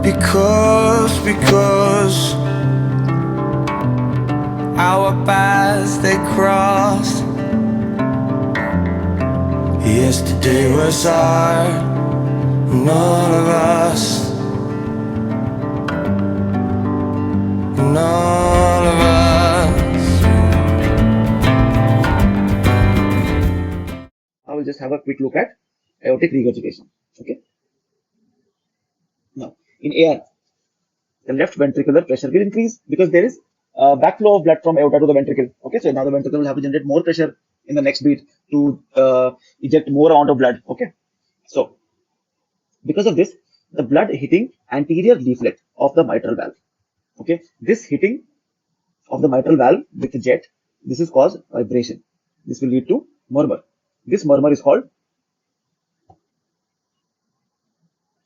Because our paths they crossed. Yesterday was our, none of us, none of us. I will just have a quick look at aortic regurgitation. Okay. Now, in AR, the left ventricular pressure will increase because there is backflow of blood from aorta to the ventricle. Okay, so now the ventricle will have to generate more pressure in the next beat to eject more amount of blood. Okay, so because of this, the blood hitting anterior leaflet of the mitral valve. Okay, this hitting of the mitral valve with the jet, this is caused vibration. This will lead to murmur. This murmur is called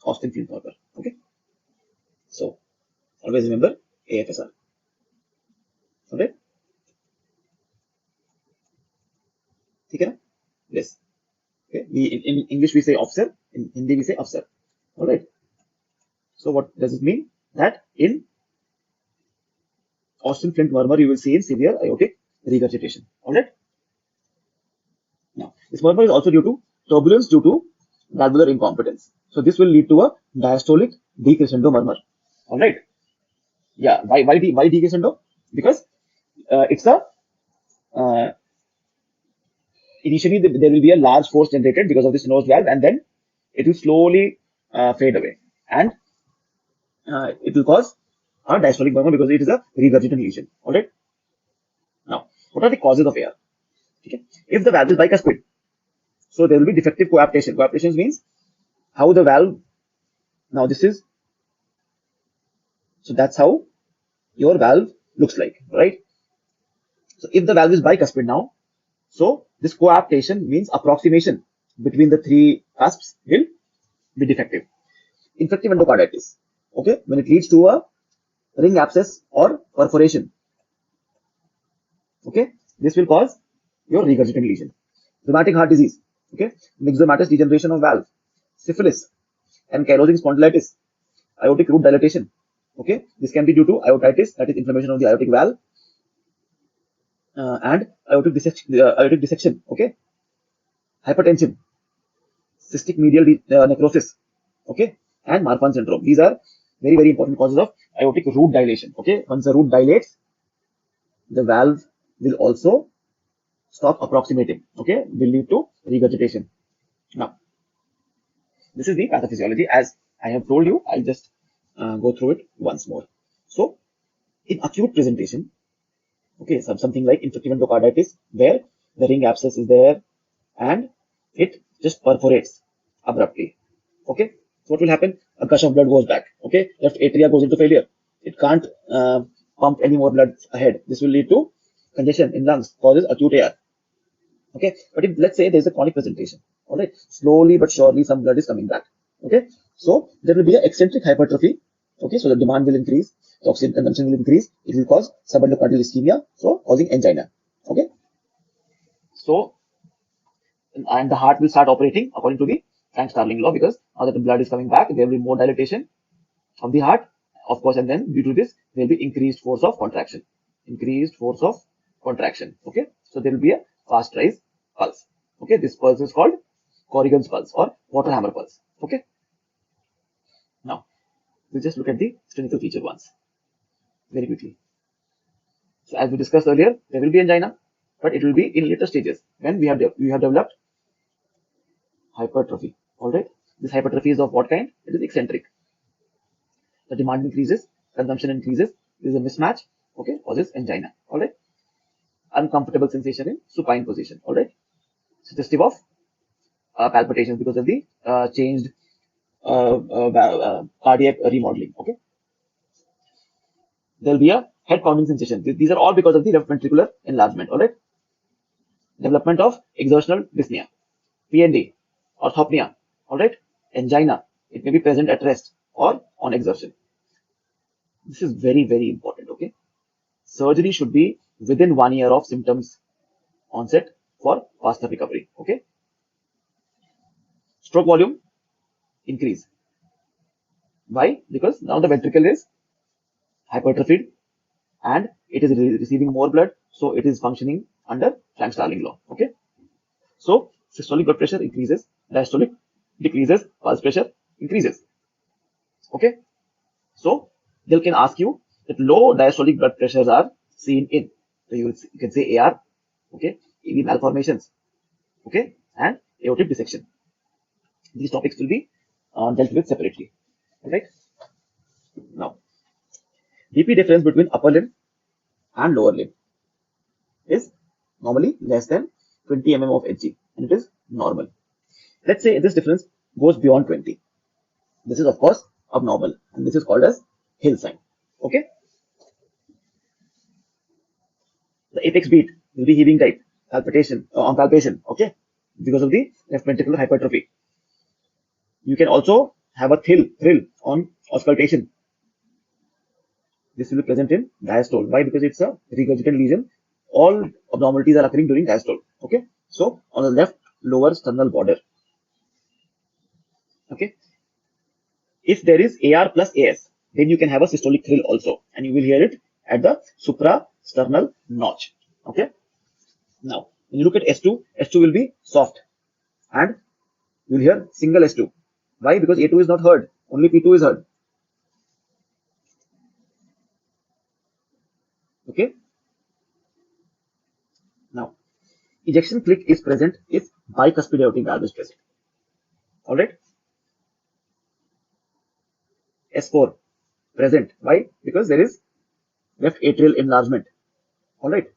Austin field murmur. Okay, so always remember AFSR. Okay, ठीक है ना? Yes. Okay, in English we say officer, in Hindi we say officer. All right. So what does it mean? That in Austin Flint murmur you will see in severe aortic regurgitation. All right. Now this murmur is also due to turbulence due to valvular incompetence. So this will lead to a diastolic decrescendo murmur. All right. Yeah. Why decrescendo? Because it's a uh, initially there will be a large force generated because of this nose valve, and then it will slowly fade away, and it will cause a diastolic murmur because it is a regurgitant lesion. All right. Now, what are the causes of AR? Okay. If the valve is bicuspid, so there will be defective coaptation. Coaptation means how the valve. Now this is, so that's how your valve looks like, right? So if the valve is bicuspid now, so this coaptation means approximation between the three cusps will be defective. Infective endocarditis, okay, when it leads to a ring abscess or perforation, okay, this will cause your regurgitant lesion. Rheumatic heart disease, okay, myxomatous degeneration of valve, syphilis, ankylosing spondylitis, aortic root dilatation, okay, this can be due to aortitis, that is inflammation of the aortic valve, and aortic dissection, okay, hypertension, cystic medial necrosis, okay, and Marfan syndrome. These are very, very important causes of aortic root dilation. Okay, once the root dilates, the valve will also stop approximating. Okay, will lead to regurgitation. Now, this is the pathophysiology. As I have told you, I'll just go through it once more. So, in acute presentation, okay, something like infective endocarditis, where the ring abscess is there and it just perforates abruptly. Okay, so what will happen? A gush of blood goes back. Okay, left atria goes into failure. It can't pump any more blood ahead. This will lead to congestion in lungs, causes acute AR. Okay, but if let's say there's a chronic presentation, all right, slowly but surely some blood is coming back. Okay, so there will be an eccentric hypertrophy. Okay, so the demand will increase, the oxygen consumption will increase, it will cause subendocardial ischemia, so causing angina. Okay, so and the heart will start operating according to the Frank-Starling law, because now that the blood is coming back, there will be more dilatation of the heart, of course, and then due to this, there will be increased force of contraction. Increased force of contraction. Okay, so there will be a fast rise pulse. Okay, this pulse is called Corrigan's pulse or water hammer pulse. Okay, now we'll just look at the clinical feature once very quickly. So as we discussed earlier, there will be angina, but it will be in later stages when we have developed hypertrophy. All right, this hypertrophy is of what kind? It is eccentric. The demand increases, consumption increases. There is a mismatch. Okay, causes angina. All right, uncomfortable sensation in supine position. All right, suggestive of palpitations because of the changed cardiac remodeling. Okay, there will be a head pounding sensation. These are all because of the left ventricular enlargement. All right, development of exertional dyspnea, PND, orthopnea. All right, angina. It may be present at rest or on exertion. This is very, very important. Okay, surgery should be within 1 year of symptoms onset for faster recovery. Okay, stroke volume increase. Why? Because now the ventricle is hypertrophied and it is receiving more blood, so it is functioning under Frank-Starling law. Okay, so systolic blood pressure increases, diastolic decreases, pulse pressure increases. Okay, so they can ask you that low diastolic blood pressures are seen in, so you can say AR, okay, EV malformations, okay, and aortic dissection. These topics will be dealt with separately. Alright. Now, BP difference between upper limb and lower limb is normally less than 20 mm of Hg, and it is normal. Let's say this difference goes beyond 20. This is of course abnormal, and this is called as Hill sign. Okay. The apex beat will be heaving type, palpitation on palpation. Okay, because of the left ventricular hypertrophy. You can also have a thrill on auscultation. This will be present in diastole. Why? Because it's a regurgitant lesion. All abnormalities are occurring during diastole. Okay, so on the left lower sternal border. Okay, if there is AR plus AS, then you can have a systolic thrill also, and you will hear it at the suprasternal notch. Okay, now when you look at S2, S2 will be soft, and you will hear single S2. Why? Because A2 is not heard, only P2 is heard. Okay, now ejection click is present if bicuspid aortic valve is present. All right. S4 present. Why? Because there is left atrial enlargement. All right.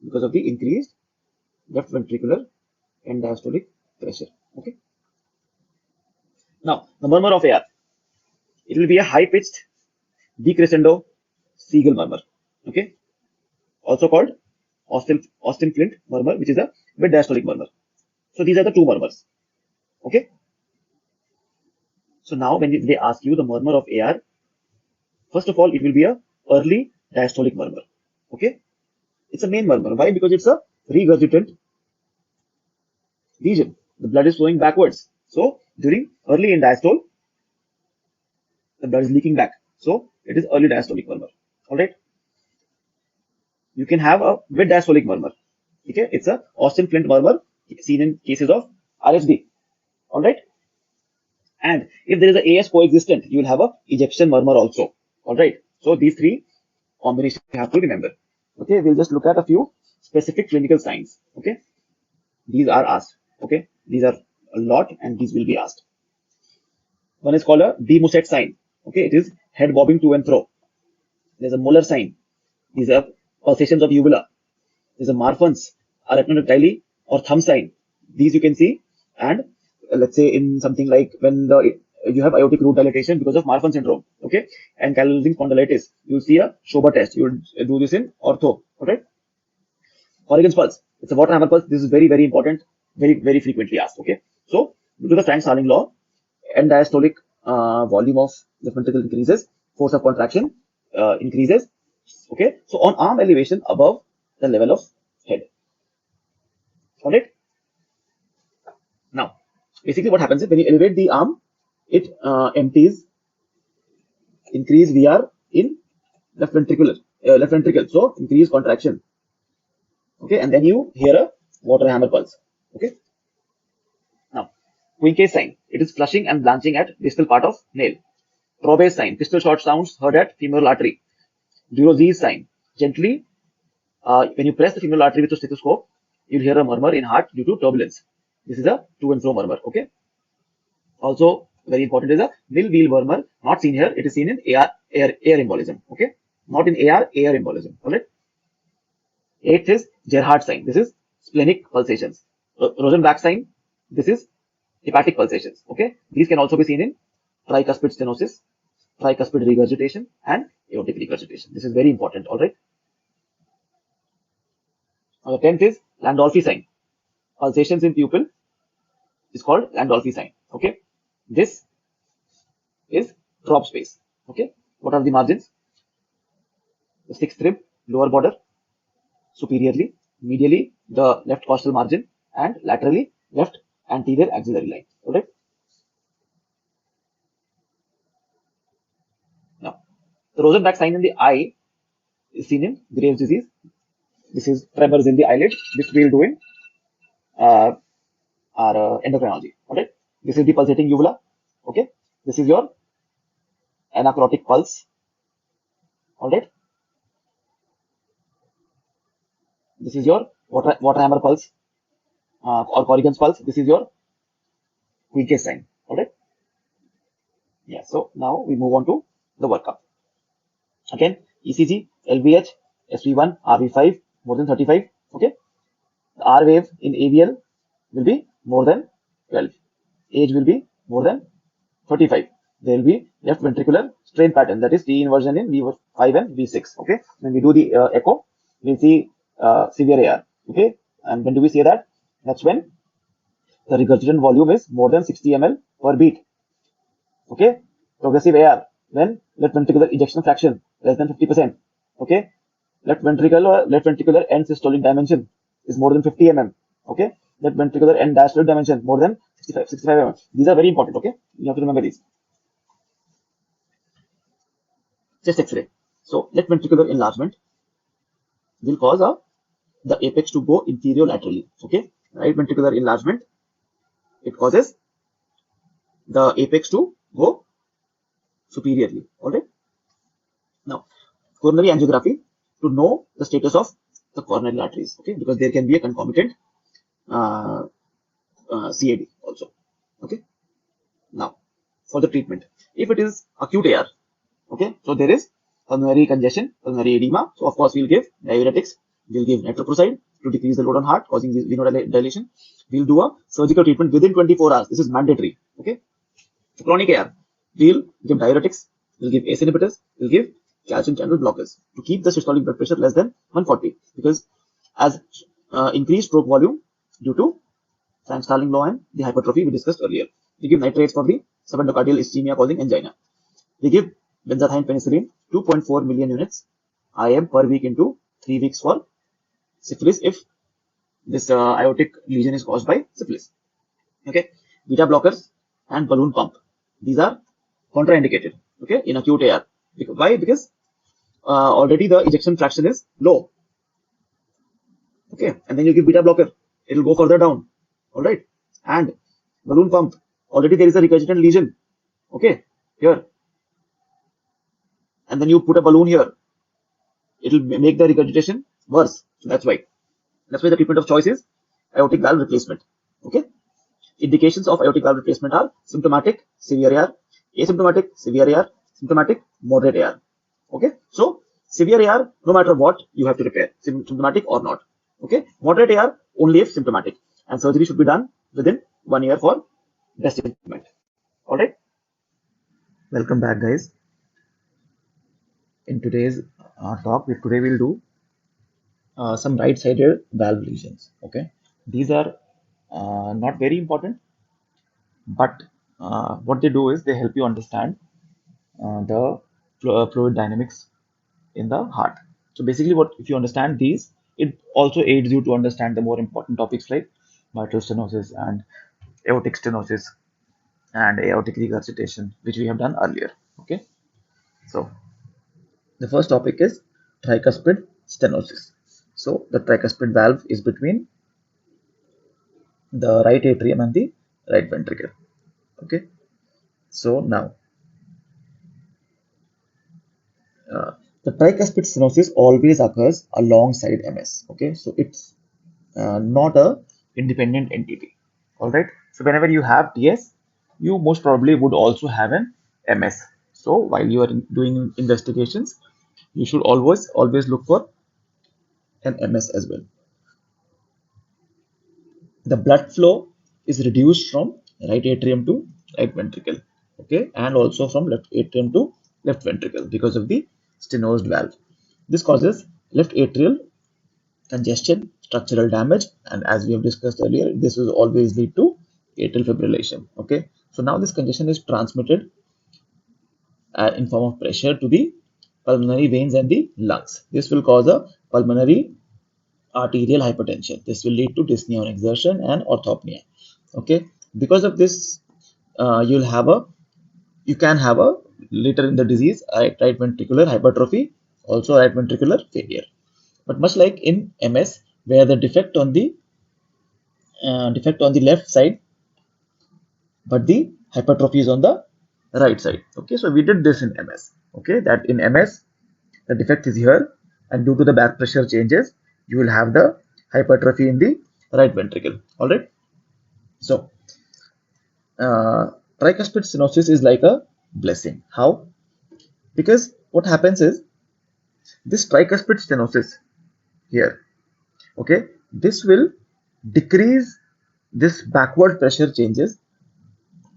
Because of the increased left ventricular and diastolic pressure. Okay. Now the murmur of AR. It will be a high-pitched decrescendo Siegel murmur. Okay. Also called Austin Flint murmur, which is a mid diastolic murmur. So these are the two murmurs. Okay. So now when they ask you the murmur of AR, first of all, it will be a early diastolic murmur. Okay. It's a main murmur. Why? Because it's a regurgitant region. The blood is flowing backwards. So during early in diastole, the blood is leaking back. So it is early diastolic murmur. All right. You can have a mid diastolic murmur. Okay. It's a Austin Flint murmur seen in cases of RSD. All right. And if there is a AS coexistent, you will have a ejection murmur also. All right. So these three combinations you have to remember. Okay. We'll just look at a few specific clinical signs. Okay. These are asked. Okay. These are a lot, and these will be asked. One is called a de Musset sign. Okay. It is head bobbing to and fro. There's a Muller sign. These are pulsations of uvula. There's a Marfan's arachnodactyly or thumb sign. These you can see. And let's say in something like when you have aortic root dilatation because of Marfan syndrome, okay, and callousing spondylitis, you'll see a Schober test. You'll do this in ortho, okay. Corrigan's pulse. It's a water hammer pulse. This is very, very important, very frequently asked, okay. So due to the Frank-Starling law, end diastolic volume of the ventricle increases, force of contraction increases, okay. So on arm elevation above the level of head, all right. Now, basically what happens is when you elevate the arm, it empties, increase VR in left ventricle, so increase contraction, okay, and then you hear a water hammer pulse, okay. Now, Quincke's sign, it is flushing and blanching at distal part of nail. Trobbe's sign, pistol shot sounds heard at femoral artery. Duroze's sign, gently, when you press the femoral artery with a stethoscope, you'll hear a murmur in heart due to turbulence. This is a to and fro murmur, okay. Also, very important is a Will-Wheel murmur, not seen here. It is seen in air embolism, okay. Not in air embolism, all right. Eighth is Gerhardt sign. This is splenic pulsations. Rosenbach sign. This is hepatic pulsations, okay. These can also be seen in tricuspid stenosis, tricuspid regurgitation, and aortic regurgitation. This is very important, all right. The 10th is Landolfi sign. Pulsations in pupil is called Landolfi sign, okay. This is drop space, okay. What are the margins? The sixth rib, lower border, superiorly, medially, the left costal margin, and laterally, left anterior axillary line, Alright. Now, the Rosenbach sign in the eye is seen in Graves' disease. This is tremors in the eyelid. This we'll do in uh, our endocrinology. Alright. This is the pulsating uvula. Okay. This is your anacrotic pulse. Alright. This is your water hammer pulse or Corrigan's pulse. This is your Quincke's sign. Alright. Yeah. So now we move on to the workup. Again, ECG, LVH, SV1, RV5 more than 35. Okay. The R wave in AVL will be more than 12. Age will be more than 35. There will be left ventricular strain pattern, that is T inversion in V5 and V6. Okay. When we do the echo, we'll see severe AR. Okay. And when do we say that? That's when the regurgitant volume is more than 60 ml per beat. Okay. Progressive AR, when left ventricular ejection fraction less than 50%. Okay. Left ventricular end systolic dimension is more than 50 mm. Okay. Left ventricular end diastolic dimension more than 65 mm. These are very important. Okay. You have to remember these. Chest X-ray. So left ventricular enlargement will cause the apex to go inferior laterally. Okay. Right ventricular enlargement, it causes the apex to go superiorly. Alright. Now, coronary angiography to know the status of the coronary arteries. Okay, because there can be a concomitant CAD also. Okay. Now, for the treatment, if it is acute AR, okay, so there is pulmonary congestion, pulmonary edema. So of course we'll give diuretics, we'll give nitroprusside to decrease the load on heart, causing venodilation. We'll do a surgical treatment within 24 hours. This is mandatory. Okay. For chronic AR, we'll give diuretics, we'll give ACE inhibitors, we'll give calcium channel blockers to keep the systolic blood pressure less than 140, because as increased stroke volume due to Frank-Starling law and the hypertrophy we discussed earlier. We give nitrates for the subendocardial ischemia causing angina. We give benzathine penicillin 2.4 million units IM per week into 3 weeks for syphilis if this aortic lesion is caused by syphilis. Okay, beta blockers and balloon pump. These are contraindicated. Okay, in acute AR. Why? Because already the ejection fraction is low. Okay, and then you give beta blocker, it will go further down. All right, and balloon pump, already there is a regurgitant lesion. Okay, here, and then you put a balloon here, it will make the regurgitation worse. So that's why the treatment of choice is aortic valve replacement. Okay, indications of aortic valve replacement are symptomatic severe AR, asymptomatic severe AR, symptomatic moderate AR. Okay, so severe AR, no matter what, you have to repair, symptomatic or not. Okay, moderate AR only if symptomatic, and surgery should be done within 1 year for best improvement. All right. Welcome back, guys. In today's talk, today we'll do some right-sided valve lesions. Okay, these are not very important, but what they do is they help you understand the fluid dynamics in the heart. So basically, what if you understand these, it also aids you to understand the more important topics like mitral stenosis and aortic stenosis and aortic regurgitation, which we have done earlier. Okay, so the first topic is tricuspid stenosis. So the tricuspid valve is between the right atrium and the right ventricle. Okay, so now the tricuspid stenosis always occurs alongside MS. Okay, so it's not a independent entity. All right, so whenever you have TS, you most probably would also have an MS. So while you are doing investigations, you should always look for an MS as well. The blood flow is reduced from right atrium to right ventricle. Okay, and also from left atrium to left ventricle because of the stenosed valve. This causes left atrial congestion, structural damage, and as we have discussed earlier, this will always lead to atrial fibrillation. Okay, so now this congestion is transmitted in form of pressure to the pulmonary veins and the lungs. This will cause a pulmonary arterial hypertension. This will lead to dyspnea on exertion and orthopnea. Okay, Because of this, you can have a later in the disease right ventricular hypertrophy, also right ventricular failure. But much like in MS, where the defect on the left side, but the hypertrophy is on the right side. Okay, so we did this in MS. Okay, that in MS the defect is here, and due to the back pressure changes, you will have the hypertrophy in the right ventricle. All right. So tricuspid stenosis is like a blessing. How? Because what happens is this tricuspid stenosis here. Okay, this will decrease this backward pressure changes,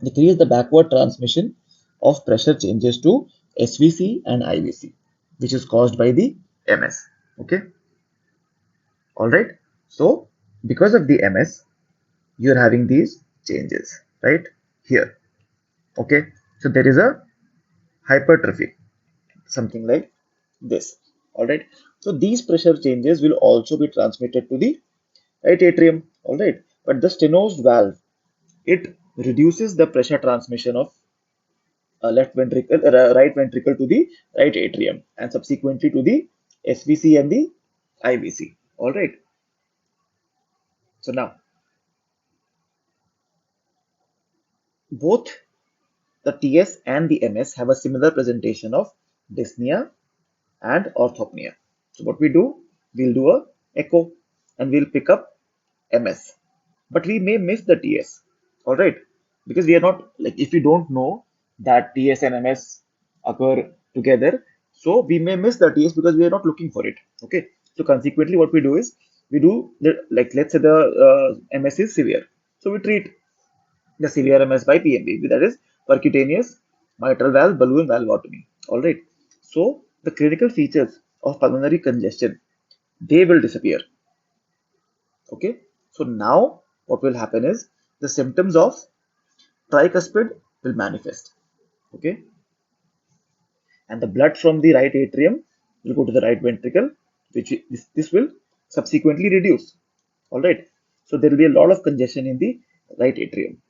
decrease the backward transmission of pressure changes to SVC and IVC, which is caused by the MS. Okay, all right. So because of the MS, you're having these changes right here. Okay, so there is a hypertrophy, something like this. All right. So these pressure changes will also be transmitted to the right atrium. All right. But the stenosed valve, it reduces the pressure transmission of right ventricle to the right atrium, and subsequently to the SVC and the IVC. All right. So now both the TS and the MS have a similar presentation of dyspnea and orthopnea. So what we do, we'll do a echo and we'll pick up MS, but we may miss the TS. All right, because we are not like, if we don't know that TS and MS occur together, so we may miss the TS because we are not looking for it. Okay, so consequently, what we do is we do the, like, let's say the MS is severe, so we treat the severe MS by PMV, that is percutaneous mitral valve balloon valvotomy. All right, so the clinical features of pulmonary congestion, they will disappear. Okay, so now what will happen is the symptoms of tricuspid will manifest. Okay, and the blood from the right atrium will go to the right ventricle, which this will subsequently reduce. All right, so there will be a lot of congestion in the right atrium.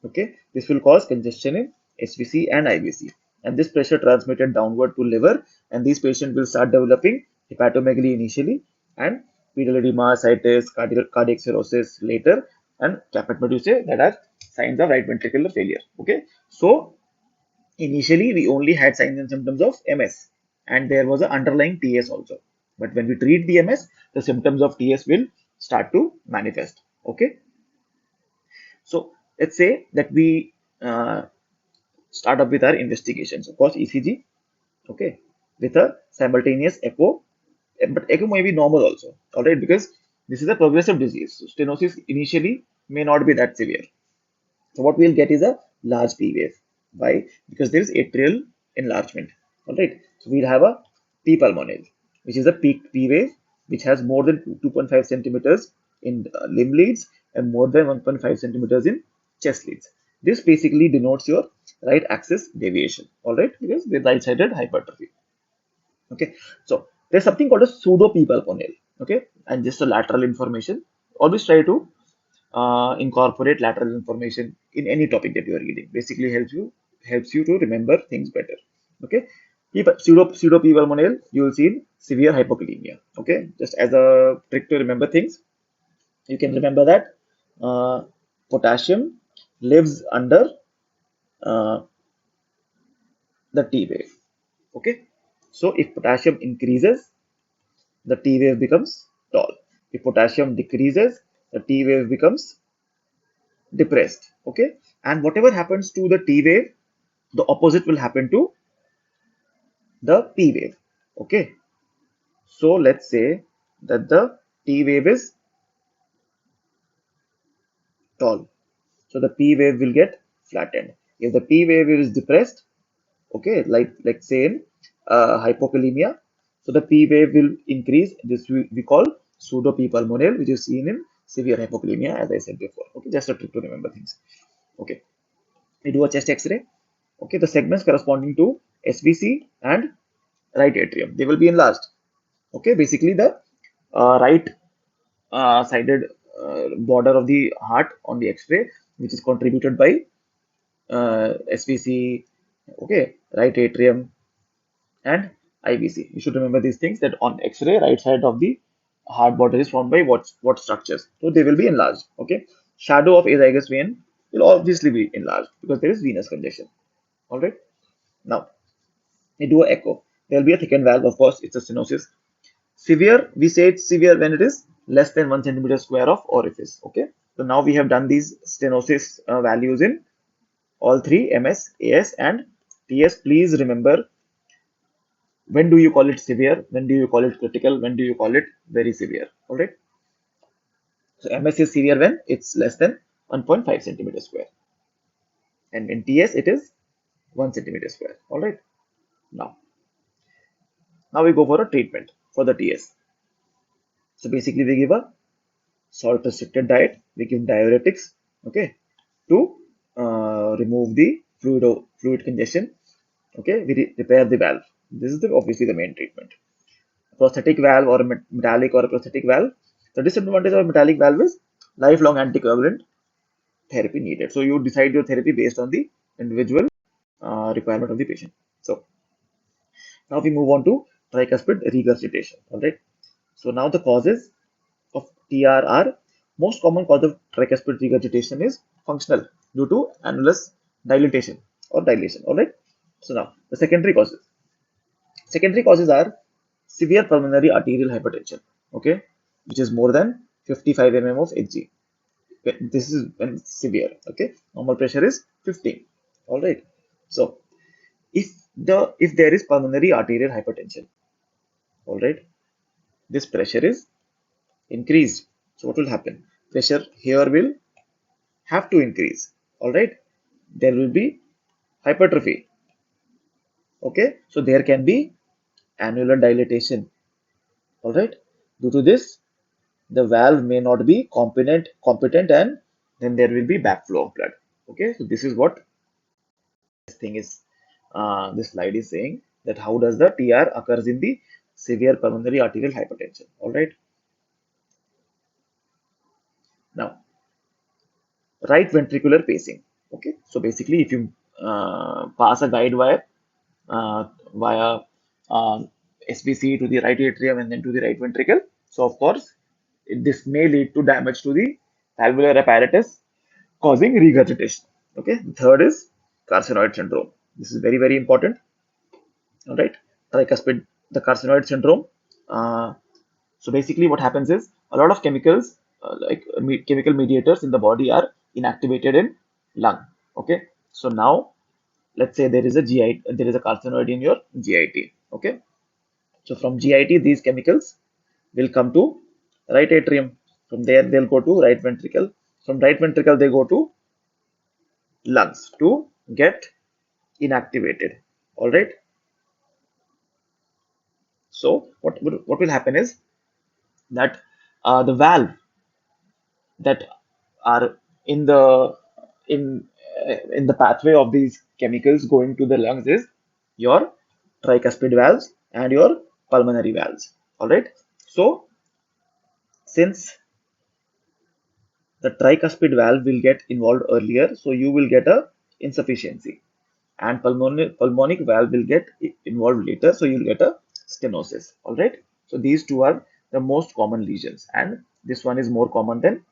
Okay, this will cause congestion in SVC and IVC, and this pressure transmitted downward to liver, and these patients will start developing hepatomegaly initially, and pedal edema, ascites, cardiac cirrhosis later, and Kaplan-Meier that are signs of right ventricular failure. Okay, so initially we only had signs and symptoms of MS, and there was an underlying TS also. But when we treat the MS, the symptoms of TS will start to manifest. Okay, so let's say that we start up with our investigations. Of course, ECG, okay, with a simultaneous echo, but echo may be normal also, all right, because this is a progressive disease. So stenosis initially may not be that severe. So what we'll get is a large P wave. Why? Because there is atrial enlargement. All right. So we'll have a P pulmonale, which is a peak P wave, which has more than 2.5 centimeters in limb leads and more than 1.5 centimeters in chest leads. This basically denotes your right axis deviation. All right, because with right-sided hypertrophy. Okay. So there's something called a pseudo P pulmonale. Okay, and just a lateral information. Always try to incorporate lateral information in any topic that you are reading. Basically helps you to remember things better. Okay, pseudo P pulmonale you will see in severe hypokalemia. Okay, just as a trick to remember things, you can remember that potassium lives under uh, the T wave. Okay, so if potassium increases, the T wave becomes tall. If potassium decreases, the T wave becomes depressed. Okay, and whatever happens to the T wave, the opposite will happen to the P wave. Okay, so let's say that the T wave is tall, so the P wave will get flattened. If the P wave is depressed, okay, like say in hypokalemia, so the P wave will increase. This we call pseudo P pulmonale, which is seen in severe hypokalemia, as I said before. Okay, just a trick to remember things. Okay, we do a chest X-ray. Okay, the segments corresponding to SVC and right atrium, they will be enlarged. Okay, basically the right sided border of the heart on the X-ray which is contributed by SVC, okay, right atrium, and IVC. You should remember these things, that on X-ray, right side of the heart bottle is formed by what structures. So they will be enlarged. Okay. Shadow of azygous vein will obviously be enlarged because there is venous congestion. All right. Now we do a echo. There will be a thickened valve. Of course, it's a stenosis. Severe, we say it's severe when it is less than 1 centimeter square of orifice. Okay. So now we have done these stenosis values in all three, MS, AS, and TS. Please remember, when do you call it severe, when do you call it critical, when do you call it very severe. All right. So MS is severe when it's less than 1.5 centimeter square, and in TS it is 1 centimeter square. All right. Now we go for a treatment for the TS. So basically we give a salt restricted diet, we give diuretics, okay, to remove the fluid congestion. Okay, we repair the valve. This is obviously the main treatment. Prosthetic valve or metallic or a prosthetic valve. The disadvantage of metallic valve is lifelong anticoagulant therapy needed. So you decide your therapy based on the individual requirement of the patient. So now we move on to tricuspid regurgitation. All right. So now the causes of TR are, most common cause of tricuspid regurgitation is functional due to annulus dilatation or dilation. All right. So now the secondary causes. Secondary causes are severe pulmonary arterial hypertension. Okay, which is more than 55 mm of Hg. This is when it's severe. Okay, normal pressure is 15. All right. So if there is pulmonary arterial hypertension, all right, this pressure is increased. So what will happen? Pressure here will have to increase. All right. There will be hypertrophy. Okay. So there can be annular dilatation. All right. Due to this, the valve may not be competent, and then there will be backflow of blood. Okay. So this is what this thing is. This slide is saying that how does the TR occurs in the severe pulmonary arterial hypertension. All right. Now, right ventricular pacing. Okay, so basically, if you pass a guide wire via SVC to the right atrium and then to the right ventricle, so of course, this may lead to damage to the valvular apparatus, causing regurgitation. Okay, the third is carcinoid syndrome. This is very, very important. All right, tricuspid, the carcinoid syndrome. Uh, so basically, what happens is a lot of chemicals, chemical mediators in the body, are inactivated in lung. Okay, so now let's say there is a there is a carcinoid in your GIT. Okay, so from GIT, these chemicals will come to right atrium. From there, they'll go to right ventricle. From right ventricle, they go to lungs to get inactivated. All right. So what will happen is that the valve that are in the in in the pathway of these chemicals going to the lungs is your tricuspid valves and your pulmonary valves. All right. So since the tricuspid valve will get involved earlier, so you will get a insufficiency, and pulmonic valve will get involved later, so you'll get a stenosis. All right. So these two are the most common lesions, and this one is more common than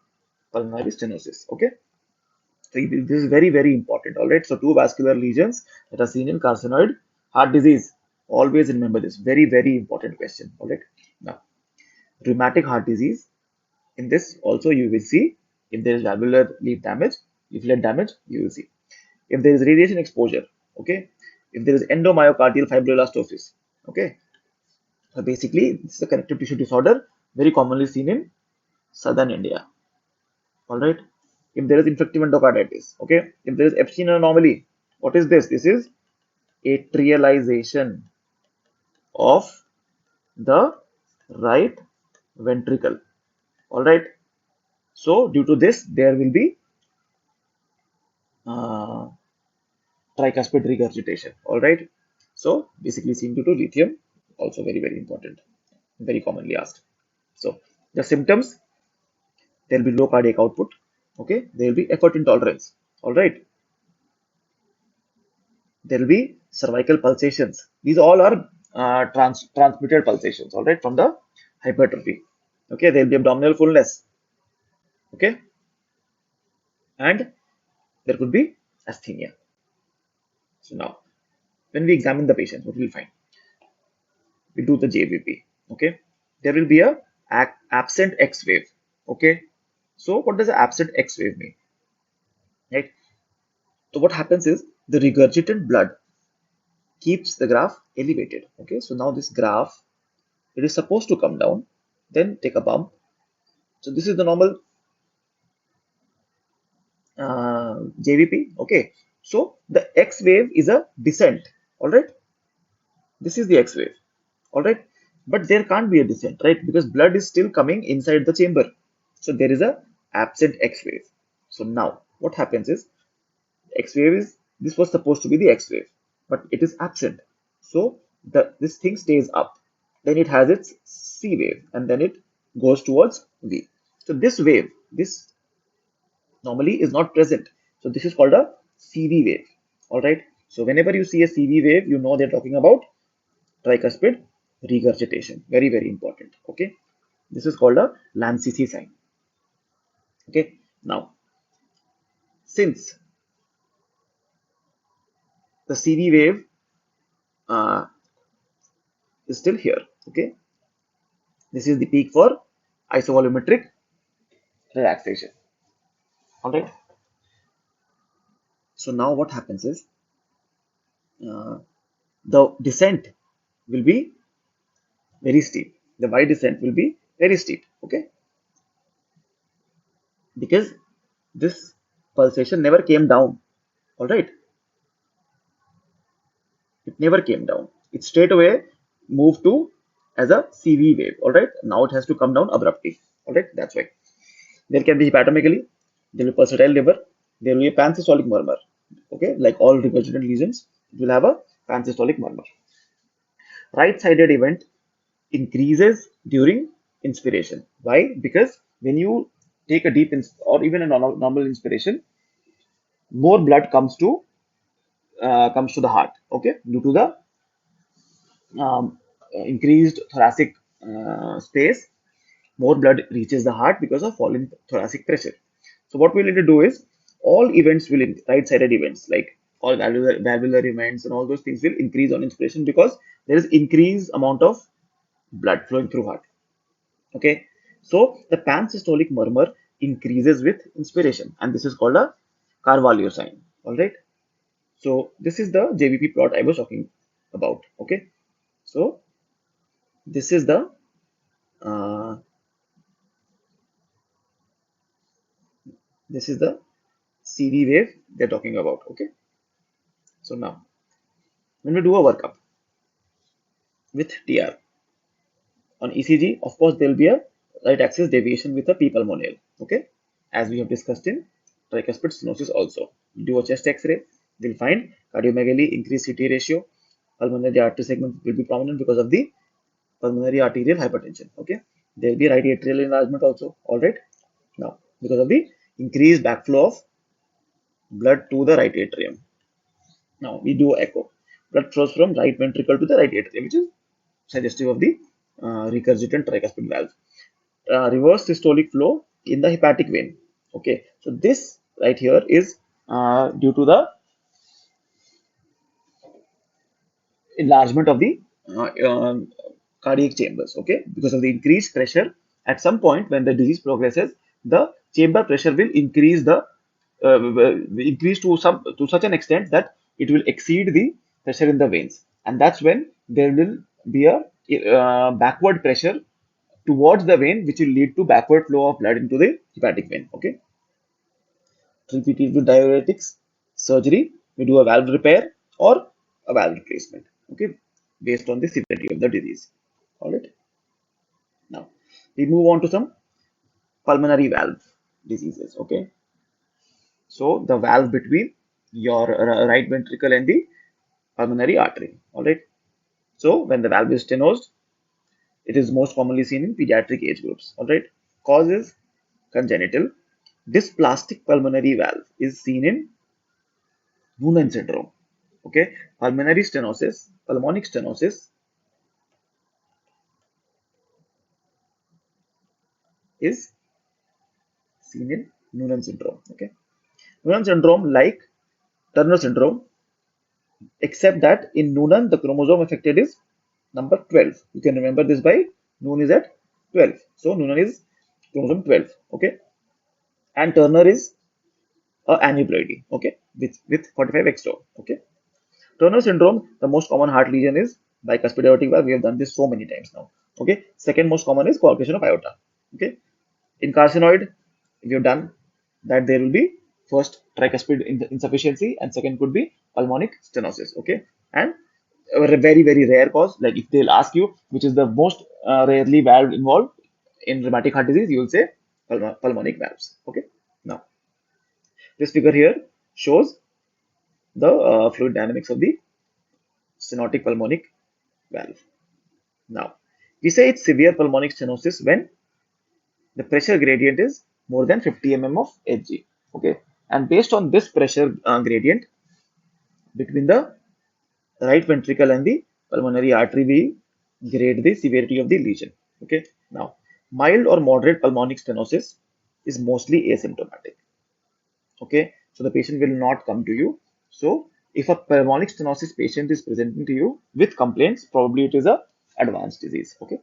pulmonary stenosis. Okay. So this is very, very important. All right. So two vascular lesions that are seen in carcinoid heart disease. Always remember this. Very, very important question. All right. Now, rheumatic heart disease. In this also you will see if there is valvular leaf damage, leaflet damage, you will see. If there is radiation exposure, okay. If there is endomyocardial fibrinostosis, okay. So basically, this is a connective tissue disorder very commonly seen in southern India. All right. If there is infective endocarditis, okay. If there is Epstein anomaly, what is this? This is atrialization of the right ventricle. All right. So due to this, there will be uh, tricuspid regurgitation. All right. So basically seen due to lithium, also very, very important, very commonly asked. So the symptoms, there will be low cardiac output, Okay, there will be effort intolerance. All right, there will be cervical pulsations. These all are transmitted pulsations. All right, from the hypertrophy. Okay, there will be abdominal fullness. Okay, and there could be asthenia. So now, when we examine the patient, what we will find? We do the JVP. Okay, there will be a absent X wave. Okay, so what does the absent X wave mean? Right. So what happens is the regurgitant blood keeps the graph elevated. Okay, so now this graph, it is supposed to come down, then take a bump. So this is the normal JVP. Okay, so the X wave is a descent. All right, this is the X wave. All right, but there can't be a descent, right? Because blood is still coming inside the chamber. So there is a absent X wave. So now what happens is X wave is, this was supposed to be the X wave, but it is absent. So this thing stays up. Then it has its C wave, and then it goes towards V. So this wave, this normally is not present. So this is called a CV wave. All right. So whenever you see a CV wave, you know they're talking about tricuspid regurgitation. Very, very important. Okay. This is called a Lancisi sign. Okay. Now, since the CV wave uh, is still here, okay, this is the peak for isovolumetric relaxation. All right. So now what happens is the descent will be very steep. The Y descent will be very steep. Okay, because this pulsation never came down. All right, it never came down. It straight away moved to as a CV wave. All right, now it has to come down abruptly. All right, that's why there can be hepatomegaly, there will be pulsatile liver, there will be a pansystolic murmur. Okay, like all regurgitant lesions, it will have a pansystolic murmur. Right-sided event increases during inspiration. Why? Because when you take a deep or even a normal inspiration, more blood comes to the heart. Okay, due to the increased thoracic space, more blood reaches the heart because of falling thoracic pressure. So what we need to do is all events will right-sided events like all valvular events and all those things will increase on inspiration because there is increased amount of blood flowing through heart. Okay, so the pansystolic murmur increases with inspiration, and this is called a Carvalho sign. All right. So this is the JVP plot I was talking about. Okay. So this is the uh, CV wave they're talking about. Okay. So now when we do a workup with TR on ECG, of course there will be a right axis deviation with a P pulmonale. Okay, as we have discussed in tricuspid stenosis also. Do a chest X-ray, we'll find cardiomegaly, increased CT ratio, pulmonary artery segment will be prominent because of the pulmonary arterial hypertension. Okay, there will be right atrial enlargement also. All right, now because of the increased backflow of blood to the right atrium. Now we do echo. Blood flows from right ventricle to the right atrium, which is suggestive of the recurgitant tricuspid valve. Reverse systolic flow in the hepatic vein. Okay, so this right here is due to the enlargement of the cardiac chambers. Okay, because of the increased pressure, at some point when the disease progresses, the chamber pressure will increase to such an extent that it will exceed the pressure in the veins, and that's when there will be a backward pressure towards the vein, which will lead to backward flow of blood into the hepatic vein. Okay, treat it with diuretics, surgery, we do a valve repair or a valve replacement. Okay, based on the severity of the disease. All right. Now we move on to some pulmonary valve diseases. Okay, so the valve between your right ventricle and the pulmonary artery. All right. So when the valve is stenosed, it is most commonly seen in pediatric age groups. All right. Cause is congenital. dysplastic pulmonary valve is seen in Noonan syndrome. Okay, pulmonic stenosis is seen in Noonan syndrome. Okay, Noonan syndrome, like Turner syndrome, except that in Noonan the chromosome affected is number 12. You can remember this by Noon is at 12. So Noonan is chromosome 12. Okay, and Turner is aneuploidy. Okay, with 45 extra. Okay, Turner syndrome, the most common heart lesion is bicuspid aortic valve. We have done this so many times now. Okay, second most common is coagulation of aorta. Okay, in carcinoid, we have done that there will be first tricuspid insufficiency and second could be pulmonic stenosis. Okay, and a very rare cause, like if they'll ask you which is the most rarely valve involved in rheumatic heart disease, you will say pulmonic valves. Okay, now this figure here shows the fluid dynamics of the stenotic pulmonic valve. Now, we say it's severe pulmonic stenosis when the pressure gradient is more than 50 mm of Hg. Okay, and based on this pressure gradient between the right ventricle and the pulmonary artery, we grade the severity of the lesion. Okay, now mild or moderate pulmonic stenosis is mostly asymptomatic. Okay, so the patient will not come to you. So if a pulmonic stenosis patient is presenting to you with complaints, probably it is a advanced disease. Okay,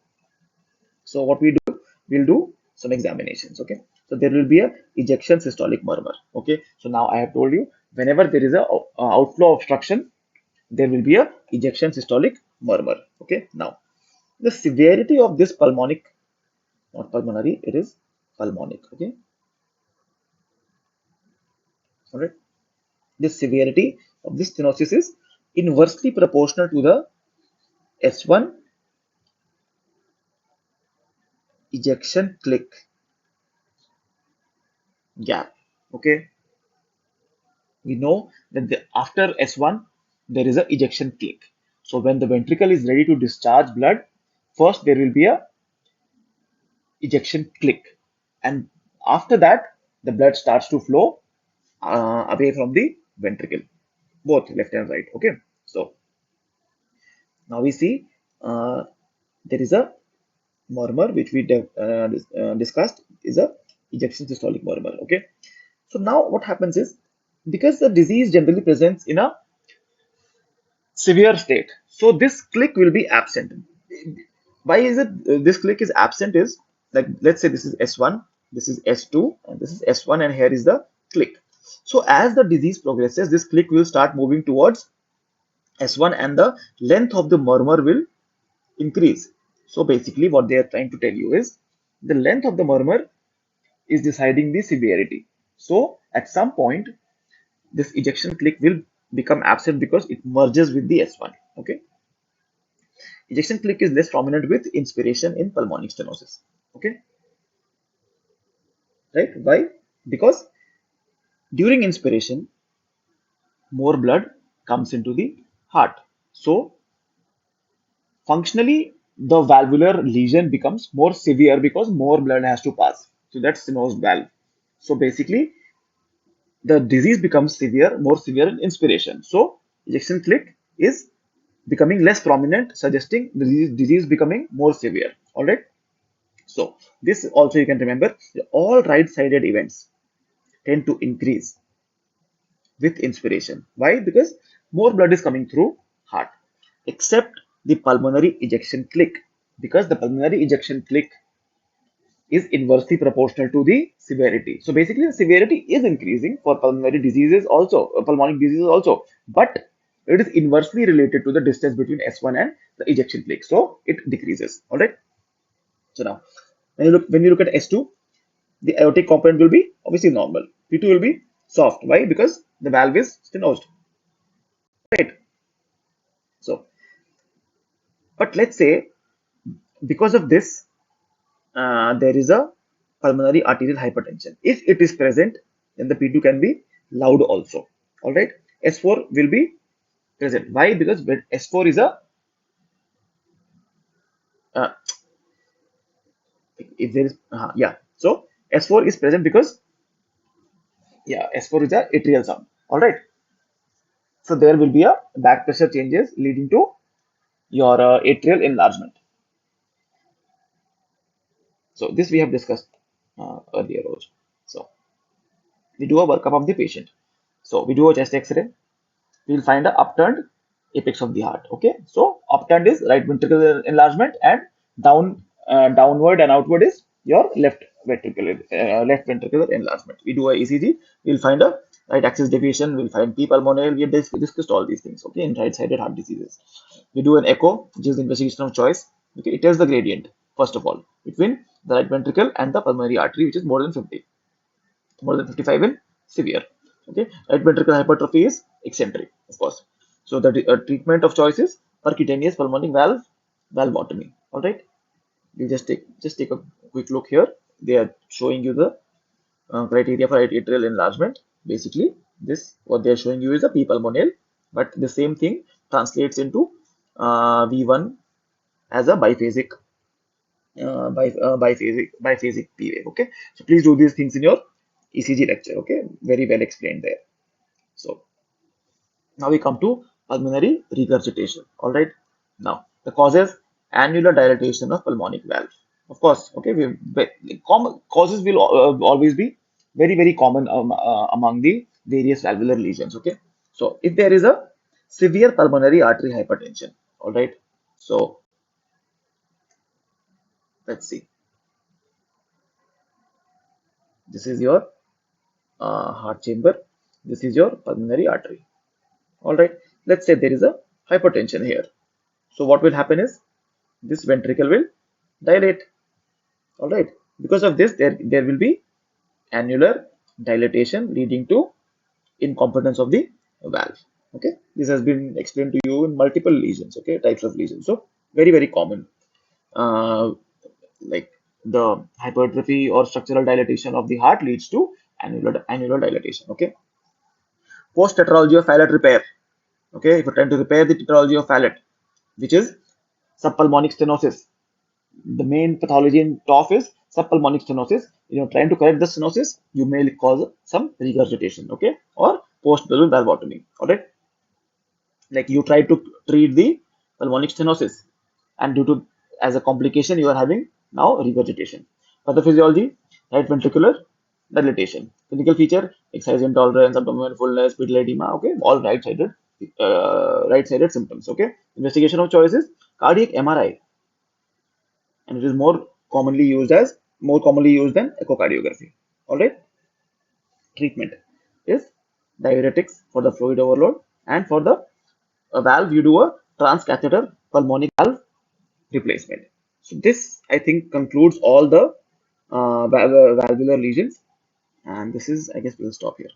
so what we do, we'll do some examinations. Okay, so there will be a ejection systolic murmur. Okay, so now I have told you, whenever there is a outflow obstruction, there will be a ejection systolic murmur. Okay, now the severity of this pulmonic, not pulmonary, it is pulmonic. Okay, all right, the severity of this stenosis is inversely proportional to the S1 ejection click gap. Okay, we know that after S1 there is a ejection click. So when the ventricle is ready to discharge blood, first there will be a ejection click, and after that the blood starts to flow away from the ventricle, both left and right. Okay, so now we see there is a murmur which we discussed is a ejection systolic murmur. Okay, so now what happens is, because the disease generally presents in a severe state, so this click will be absent. Why is it this click is absent is, like, let's say this is S1, this is S2, and this is S1, and here is the click. So as the disease progresses, this click will start moving towards S1 and the length of the murmur will increase. So basically what they are trying to tell you is the length of the murmur is deciding the severity. So at some point this ejection click will become absent because it merges with the S1. Okay, ejection click is less prominent with inspiration in pulmonic stenosis. Okay, right? Why? Because during inspiration more blood comes into the heart. So functionally the valvular lesion becomes more severe because more blood has to pass. So that's stenosed valve. So basically the disease becomes severe, more severe in inspiration. So ejection click is becoming less prominent, suggesting the disease becoming more severe. All right. So this also you can remember, all right-sided events tend to increase with inspiration. Why? Because more blood is coming through heart, except the pulmonary ejection click, because the pulmonary ejection click is inversely proportional to the severity. So basically the severity is increasing for pulmonary diseases also, pulmonic diseases also, but it is inversely related to the distance between S1 and the ejection click. So it decreases. All right. So now when you look at S2, the aortic component will be obviously normal. P2 will be soft. Why? Because the valve is stenosed. Right. So, but let's say because of this, there is a pulmonary arterial hypertension. If it is present, then the P2 can be loud also. All right. S4 will be present. Why? Because S4 is a uh, if there is yeah. So S4 is present because Yeah, S4 is a atrial sound. All right. So there will be a back pressure changes leading to your atrial enlargement. So this we have discussed earlier also. So we do a workup of the patient. So we do a chest X-ray. We will find a upturned apex of the heart. Okay. So upturned is right ventricular enlargement, and downward and outward is your left ventricular enlargement. We do a ECG. We'll find a right axis deviation. We'll find P pulmonale. We have discussed all these things. Okay. In right-sided heart diseases, we do an echo, which is the investigation of choice. Okay. It tells the gradient first of all between the right ventricle and the pulmonary artery, which is more than 50, more than 55 in severe. Okay, right ventricular hypertrophy is eccentric, of course. So the treatment of choice is percutaneous pulmonary valvotomy. All right, we just take a quick look here. They are showing you the criteria for right atrial enlargement. Basically, this what they are showing you is a P pulmonale, but the same thing translates into V1 as a biphasic P wave. Okay, so please do these things in your ECG lecture. Okay, very well explained there. So now we come to pulmonary regurgitation. All right. Now the causes annular dilatation of pulmonic valve. Of course, okay. Common causes will always be very common among the various valvular lesions. Okay. So if there is a severe pulmonary artery hypertension, all right. So let's see. This is your heart chamber. This is your pulmonary artery. All right. Let's say there is a hypertension here. So what will happen is this ventricle will dilate. All right. Because of this, there will be annular dilatation leading to incompetence of the valve. Okay. This has been explained to you in multiple lesions. Okay, types of lesions. So very common. Like the hypertrophy or structural dilatation of the heart leads to annular dilatation. Okay. Post tetralogy of Fallot repair. Okay, if you're trying to repair the tetralogy of Fallot, which is subpulmonic stenosis. The main pathology in TOF is subpulmonic stenosis. If you're trying to correct the stenosis, you may cause some regurgitation, okay, or post-balloon valvotomy. All right, like you try to treat the pulmonic stenosis, and due to as a complication, you are having now regurgitation. Pathophysiology: right ventricular dilatation. Clinical feature: exercise intolerance, abdominal fullness, pedal edema. Okay, all right-sided symptoms. Okay, investigation of choice is cardiac MRI, and it is more commonly used than echocardiography. All right. Treatment is diuretics for the fluid overload, and for the valve you do a transcatheter pulmonic valve replacement. So this I think concludes all the valvular lesions, and this is I guess we'll stop here.